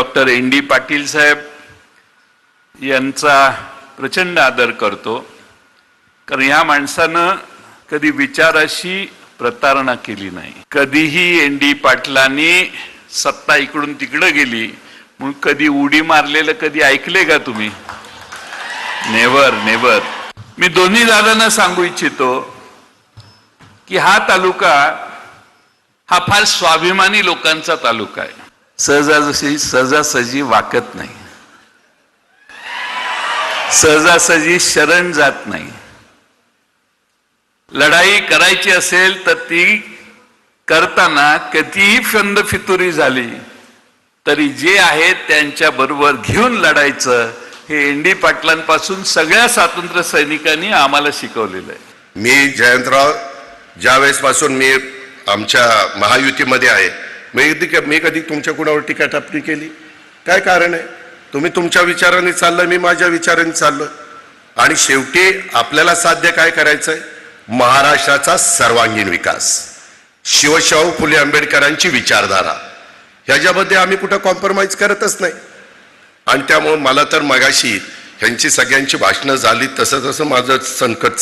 Doctor ND. Patil साहेब यांचा प्रचंड आदर करतो, कारण या माणसानं कधी विचाराशी प्रतारणा केली नाही. कधीही एन.डी. पाटलांनी सत्ता इकडून तिकडे गेली म्हणून कधी उडी मारलेलं कधी ऐकले का तुम्ही? Never never. मी दोन्ही दादांना सांगू इच्छितो की हा तालुका हा फार स्वाभिमानी लोकांचा तालुका आहे. सहजासहजी वाकत नाही, सहजासहजी शरण जात नाही. लढाई करायची असेल तर ती करताना कितीही फंदफितुरी झाली तरी जे आहे त्यांच्या बरोबर घेऊन लढायचं, हे एन.डी. पाटलांपासून सगळ्या स्वातंत्र्य सैनिकांनी आम्हाला शिकवलेलं आहे. मी जयंतराव ज्यावेळेसपासून मी आमच्या महायुतीमध्ये आहे, मी कधी तुमच्या कुणावर टीका टापणी केली? काय कारण आहे? तुम्ही तुमच्या विचाराने चाललं, मी माझ्या विचाराने चाललो. आणि शेवटी आपल्याला साध्य काय करायचंय? महाराष्ट्राचा सर्वांगीण विकास, शिवशाहू फुले आंबेडकरांची विचारधारा, ह्याच्यामध्ये आम्ही कुठं कॉम्प्रोमाइज करतच नाही. आणि त्यामुळे मला तर मगाशी ह्यांची सगळ्यांची भाषणं झाली तसं माझं संकट